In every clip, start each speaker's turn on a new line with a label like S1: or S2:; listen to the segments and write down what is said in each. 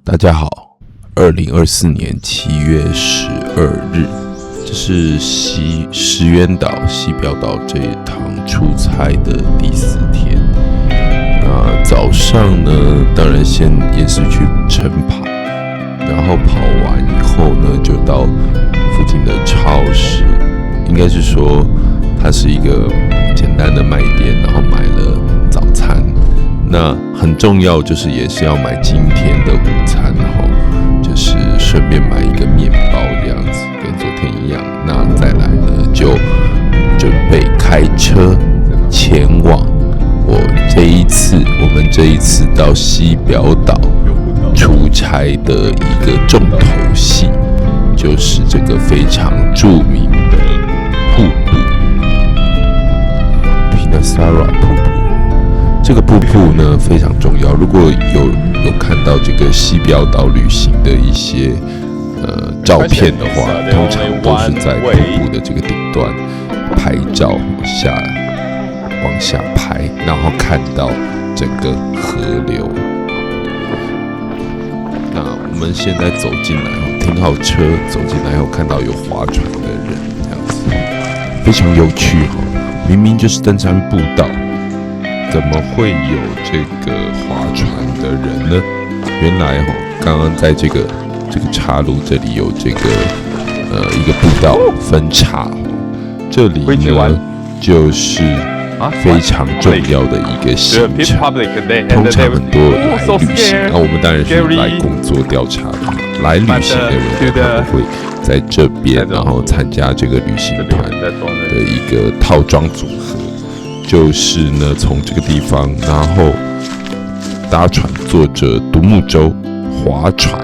S1: 大家好，2024年7月12日，这是石垣岛西表岛这一趟出差的第4天。那早上呢，当然先也是去晨跑，然后跑完以后呢，就到附近的超市，应该是说它是一个简单的卖店，然后买了早餐。那很重要，就是也是要买今天的午餐，就是顺便买一个面包这样子，跟昨天一样。那再来呢，就准备开车前往我们这一次到西表岛出差的一个重头戏，就是这个非常著名的瀑布Pinasara 瀑布。这个瀑布呢非常重要，如果有看到这个西表岛旅行的一些照片的话，通常都是在瀑布的这个顶端拍照，往下拍，然后看到整个河流。那我们现在走进来，停好车走进来后，看到有划船的人，这样子非常有趣明明就是登山步道，怎么会有这个划船的人呢？原来刚刚在这个岔路这里有这个一个步道分岔，这里呢就是非常重要的一个行程。通常很多来旅行，那我们当然是来工作调查的。来旅行的人他们会在这边，然后参加这个旅行团的一个套装组合。就是呢，从这个地方，然后搭船，坐着独木舟划船，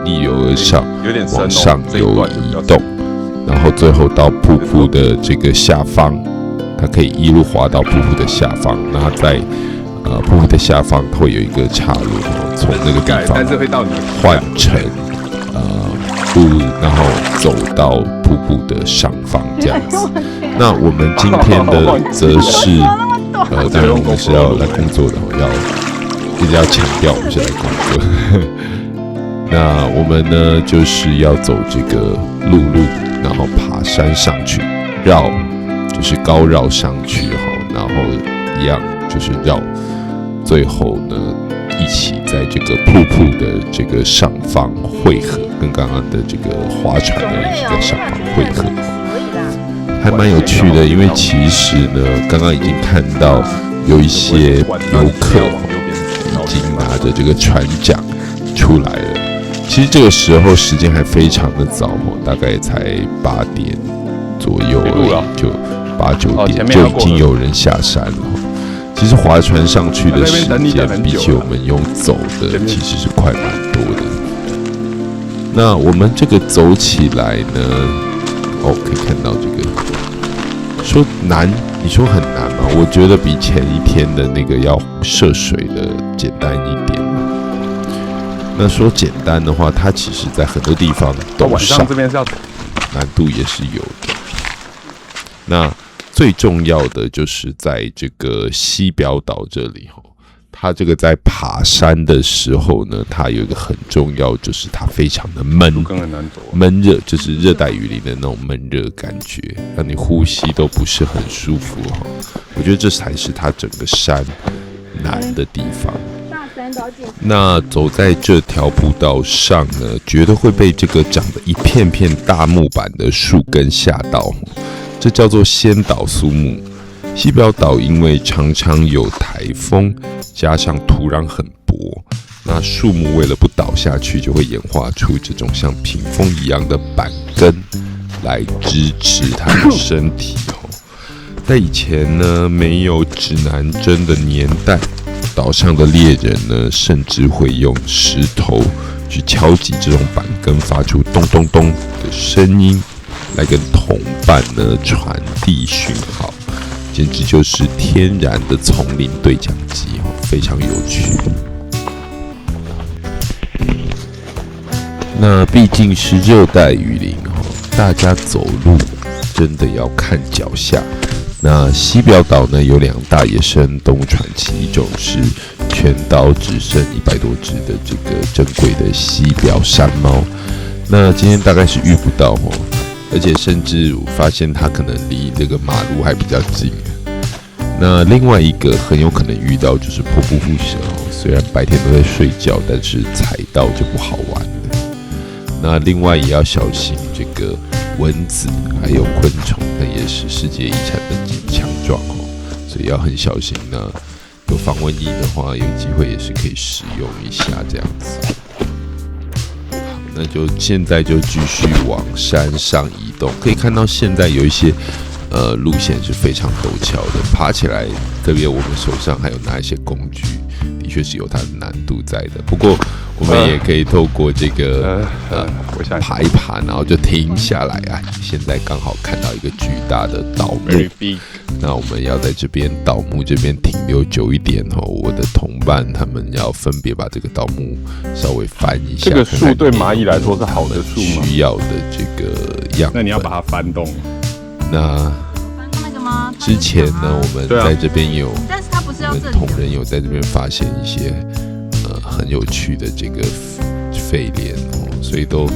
S1: 逆流而上，往上游移动，然后最后到瀑布的这个下方，它可以一路滑到瀑布的下方。那在瀑布的下方会有一个岔路，从那个地方换乘路，然后走到瀑布的上方这样子。那我们今天的则是，当然我们是要来工作的，一直要强调我们是来工作。那我们呢，就是要走这个陆路，然后爬山上去，就是高绕上去然后一样就是绕，最后呢一起在这个瀑布的这个上方汇合，跟刚刚的这个划船的人一起在上方汇合。还蛮有趣的，因为其实呢，刚刚已经看到有一些游客已经拿着这个船桨出来了。其实这个时候时间还非常的早大概才8点左右而已，就8、9点就已经有人下山了。其实划船上去的时间比起我们用走的其实是快蛮多的。那我们这个走起来呢，可以看到这个。说难，你说很难吗？我觉得比前一天的那个要涉水的简单一点。那说简单的话，它其实在很多地方都上，难度也是有的。那最重要的就是在这个西表岛这里它这个在爬山的时候呢，它有一个很重要，就是它非常的闷热，就是热带雨林的那种闷热感觉，让你呼吸都不是很舒服我觉得这才是它整个山难的地方。那走在这条步道上呢，绝对会被这个长得一片片大木板的树根吓到，这叫做仙岛苏木。西表岛因为常常有台风，加上土壤很薄，那树木为了不倒下去，就会演化出这种像屏风一样的板根来支持它的身体在以前呢，没有指南针的年代，岛上的猎人呢，甚至会用石头去敲击这种板根，发出咚咚咚的声音，来跟同伴呢传递讯号。简直就是天然的丛林对讲机非常有趣。那毕竟是热带雨林大家走路真的要看脚下。那西表岛呢有2大野生动物传奇，一种是全岛只剩100多只的这个珍贵的西表山猫。那今天大概是遇不到哦，而且甚至我发现它可能离这个马路还比较近。那另外一个很有可能遇到就是破布腹蛇哦，虽然白天都在睡觉，但是踩到就不好玩了。那另外也要小心这个蚊子还有昆虫，它也是世界遗产登记强壮哦，所以要很小心呢。有防蚊液的话，有机会也是可以使用一下这样子。好，那就现在就继续往山上移动，可以看到现在有一些路线是非常陡峭的，爬起来，特别我们手上还有拿一些工具，的确是有它的难度在的。不过我们也可以透过这个爬一爬，然后就停下来啊。现在刚好看到一个巨大的倒木，那我们要在这边倒木这边停留久一点哦。我的同伴他们要分别把这个倒木稍微翻一下。
S2: 这个树对蚂蚁来说是好的树吗？
S1: 需要的这个样本。
S2: 那你要把它翻动。
S1: 那之前呢，我们在这边有，
S3: 但是它不是要这里，
S1: 同仁有在这边发现一些很有趣的这个废莲哦，所以都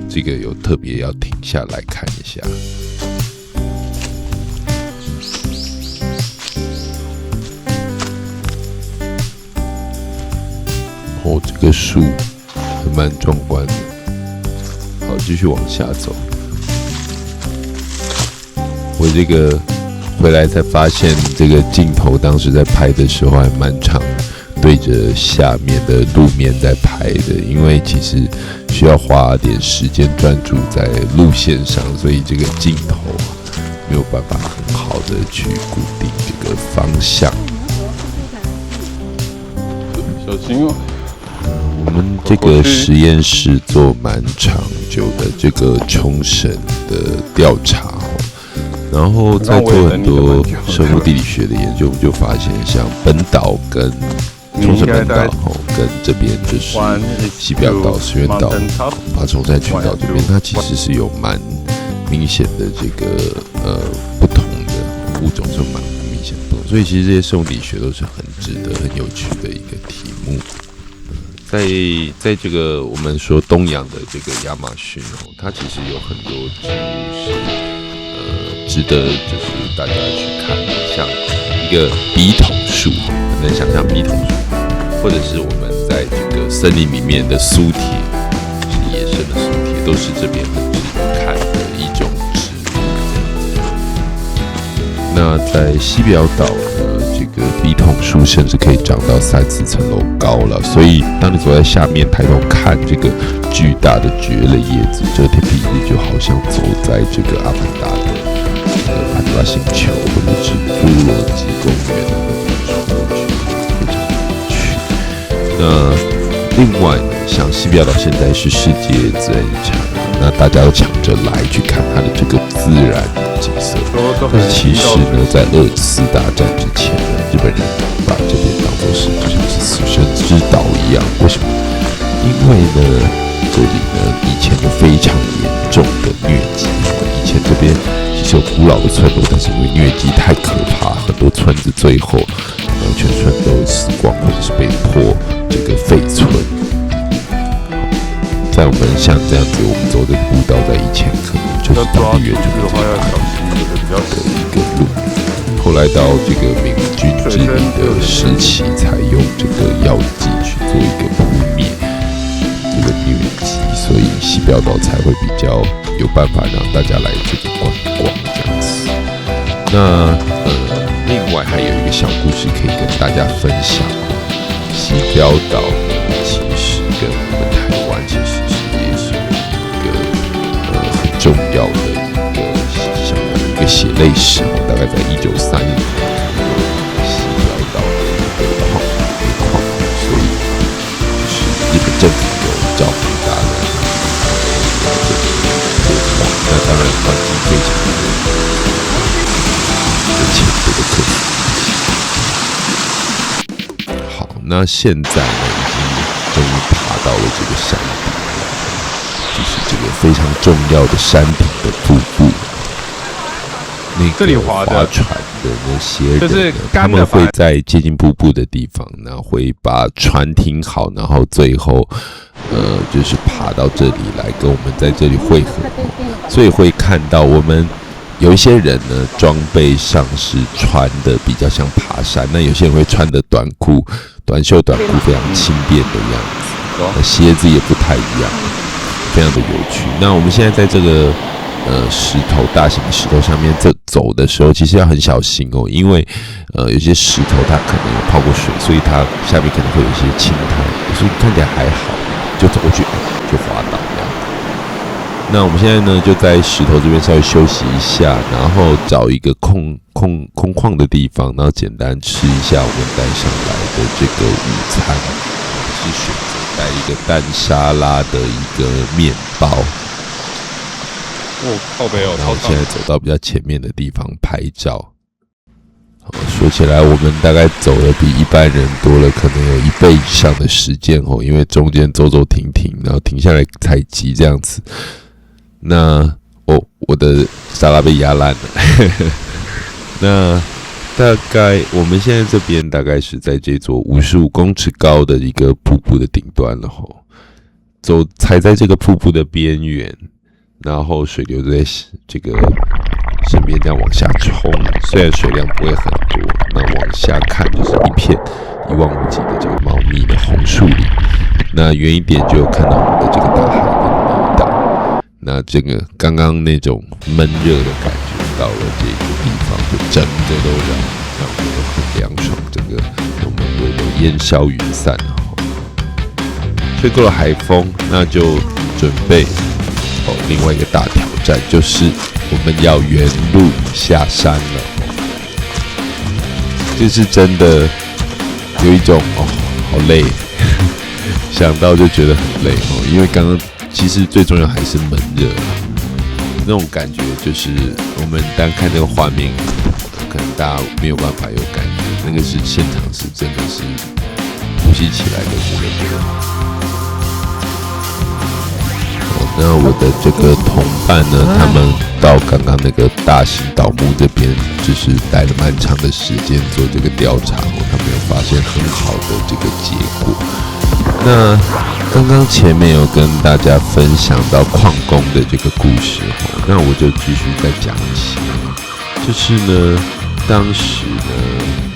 S1: 这个有特别要停下来看一下。哦，这个树还蛮壮观的。好，继续往下走。我这个回来才发现，这个镜头当时在拍的时候还蛮长，对着下面的路面在拍的，因为其实需要花点时间专注在路线上，所以这个镜头没有办法很好的去固定这个方向。
S2: 小心哦！
S1: 我们这个实验室做蛮长久的这个冲绳的调查。然后再做很多生物地理学的研究，我们就发现，像本岛跟冲绳本岛，跟这边就是西表岛、石垣岛、爬虫山群岛这边，它其实是有蛮明显的这个不同的物种，是蛮明显的不同。所以其实这些生物地理学都是很值得、很有趣的一个题目。在这个我们说东洋的这个亚马逊哦，它其实有很多植物是。值得就是大家去看的，像一个笔筒树，很难想象笔筒树，或者是我们在这个森林里面的苏铁，是野生的苏铁，都是这边很值得看的一种植物。那在西表岛呢，这个笔筒树甚至可以长到3-4层楼高了，所以当你走在下面抬头看这个巨大的蕨类叶子遮天蔽日，就好像走在这个阿凡达的潘多拉星球，或者是侏罗纪公园的那种非常有趣。那另外呢，像西表岛现在是世界自然遗产，那大家都抢着来去看它的这个自然景色。但是其实呢，在2次大战之前呢，日本人把这边当作是就像是死神之岛一样。为什么？因为呢，这里呢以前有非常严重的疟疾。以前这边其实有古老的村落，但是因为疟疾太可怕，很多村子最后全村都死光，或者是被迫这个废村。在我们像这样子，我们走的步道，在以前可能就是当地原住民的一个路。后来到这个明军治理的时期，才用这个药剂去做一个扑灭这个疟疾，所以西表岛才会比较有办法让大家来这个观光这样子。那另外还有一个小故事可以跟大家分享。西表岛其实跟我们台湾其实也是一个很重要的一个血泪史，大概在1930年，西表岛的矿，所以就是日本政府有照顾大家的那当然环境非常的前辈的客服。好，那现在呢，已经终于爬到了这个山顶，就是这个非常重要的山顶的瀑布。那
S2: 这里
S1: 个
S2: 划的
S1: 划船的那些人呢，
S2: 就是
S1: 他们会在接近瀑布的地方，然后会把船停好，然后最后就是爬到这里来跟我们在这里汇合，所以会看到我们有一些人呢装备上是穿的比较像爬山，那有些人会穿的短袖短裤非常轻便的样子，鞋子也不太一样，非常的有趣。那我们现在在这个大型石头上面走的时候，其实要很小心哦，因为有些石头它可能有泡过水，所以它下面可能会有一些青苔，所以看起来还好，就走过去就滑倒这样。那我们现在呢就在石头这边稍微休息一下，然后找一个空旷的地方，然后简单吃一下我们带上来的这个午餐，是选择带一个蛋沙拉的一个面包。
S2: 靠北哦，
S1: 然后现在走到比较前面的地方拍照。说起来，我们大概走了比一般人多了，可能有1倍以上的时间哦，因为中间走走停停，然后停下来采集这样子。那我的沙拉被压烂了。那大概我们现在这边大概是在这座55公尺高的一个瀑布的顶端了吼，踩在这个瀑布的边缘。然后水流在这个身边这样往下冲，虽然水量不会很多，那往下看就是一片一望无际的这个茂密的红树林。那远一点就有看到我们的这个大海跟泥岛。那这个刚刚那种闷热的感觉到了这个地方，就整个都让我们很凉爽，整个我们都烟消云散了。吹过了海风，那就准备。另外一个大挑战就是我们要原路下山了，这是真的有一种好累，想到就觉得很累哦。因为刚刚其实最重要还是闷热，那种感觉就是我们单看这个画面，可能大家没有办法有感觉，那个是现场是真的是呼吸起来都觉得热。那我的这个同伴呢，他们到刚刚那个大型倒木这边，就是待了蛮长的时间做这个调查他们有发现很好的这个结果。那刚刚前面有跟大家分享到矿工的这个故事那我就继续再讲一些，就是呢，当时呢，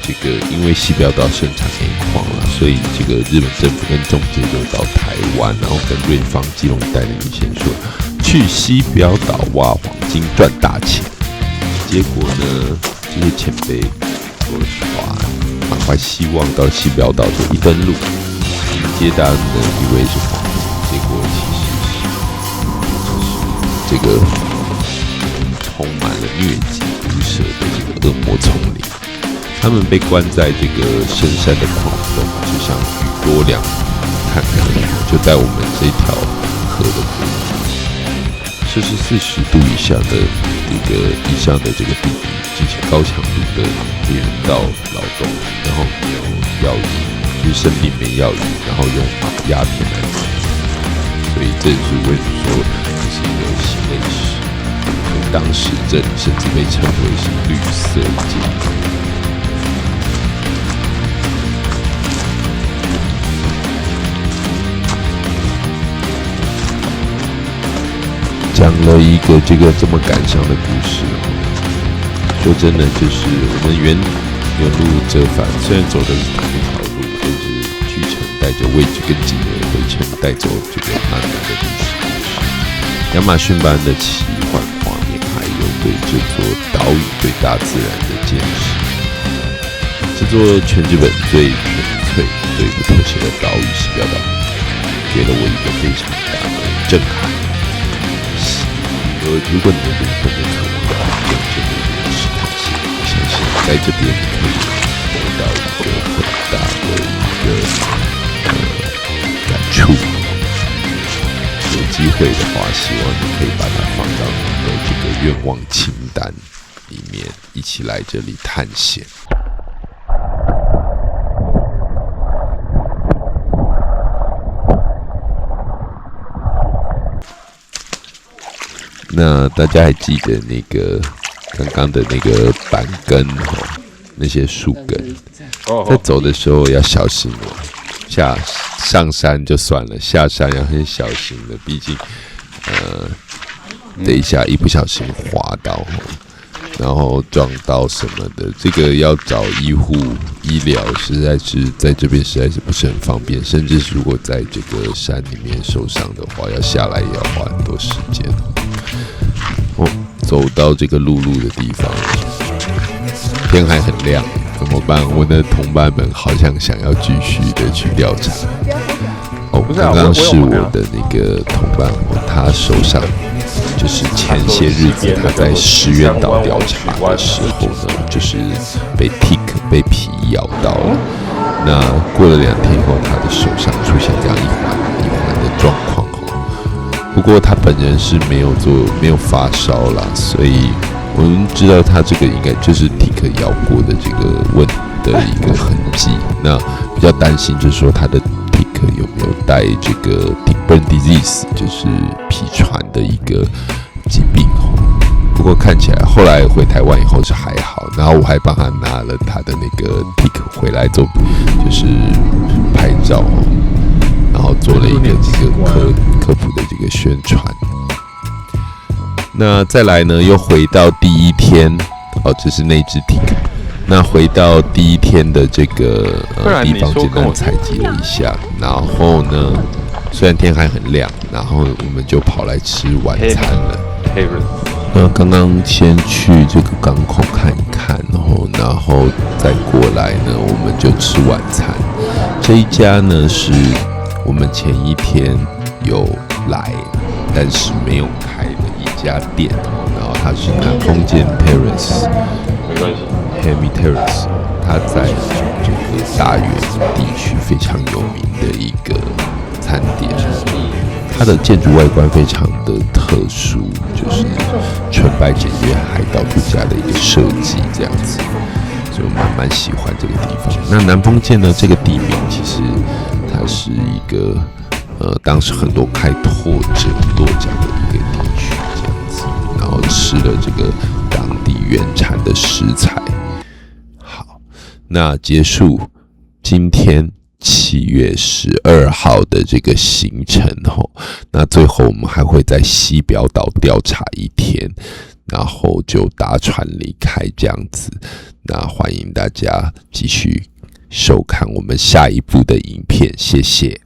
S1: 这个因为西表岛盛产煤矿了，所以这个日本政府跟中介就到台湾，然后跟瑞芳、基隆一带的民先说，去西表岛挖黄金赚大钱。结果呢，这些前辈说了实话，满怀希望到西表岛就一登陆，接单呢以为是黄金，结果其实是这个充满了疟疾毒蛇的这个恶魔丛林。他们被关在这个深山的矿洞，就像雨多两看看就在我们这条河的边缘，摄氏40度以上的这个地底进行高强度的猎人道劳动，然后没有药鱼，就是生病没药鱼，然后用鸦片来治，所以这也是为什么说这是一个血泪史。当时这里甚至被称为是绿色界。讲了一个这么感伤的故事说真的，就是我们原路折返，虽然走的是同一条路，但是去程带着畏惧跟惊愕，回程带走这个漫漫的历史故事，亚马逊般的奇幻画面，还有对这座岛屿、对大自然的见识。这座全日本最纯粹、最不妥协的岛屿西表岛，给了我一个非常大的震撼。如果你的灵魂的渴望真正的原始探险，我相信在这边你可以得到一个很大的感触。有机会的话，希望你可以把它放到你的这个愿望清单里面，一起来这里探险。那大家还记得那个刚刚的那个板根那些树根，在
S2: 哦，
S1: 走的时候要小心哦。上山就算了，下山要很小心的，毕竟等一下一不小心滑倒，然后撞到什么的，这个要找医疗，实在是在这边实在是不是很方便。甚至如果在这个山里面受伤的话，要下来也要花很多时间。走到这个陆路的地方，天还很亮，怎么办？我的同伴们好像想要继续的去调查。刚刚是我的那个同伴，他手上就是前些日子他在石原岛调查的时候呢，就是被 tick 被皮咬到了。那过了2天后，他的手上出现这样一环一环的状况。不过他本人是没有发烧啦，所以我们知道他这个应该就是 tick 咬过的这个的一个痕迹。那比较担心就是说他的 tick 有没有带这个 tick-borne disease， 就是皮传的一个疾病。不过看起来后来回台湾以后是还好，然后我还帮他拿了他的那个 tick 回来做，就是拍照，然后做了一个这个科普的这个宣传。那再来呢，又回到第一天，这是那只 tick。那回到第一天的这个地方，简单采集了一下，然后呢，虽然天还很亮，然后我们就跑来吃晚餐了。刚刚先去这个港口看一看，然后再过来呢，我们就吃晚餐。这一家呢是我们前一天有来，但是没有开的一家店，然后它是南丰街 Terrace，
S2: 没关系
S1: Hemi Terrace， 它在这个大园地区非常有名的一个餐点。它的建筑外观非常的特殊，就是纯白简约海岛度假的一个设计，这样子，所以我蛮喜欢这个地方。那南丰街呢，这个地名其实它是一个当时很多开拓者落脚的一个地区，这样子，然后吃了这个当地原产的食材。好，那结束今天7月12号的这个行程那最后我们还会在西表岛调查1天，然后就搭船离开这样子。那欢迎大家继续收看我们下一部的影片，谢谢。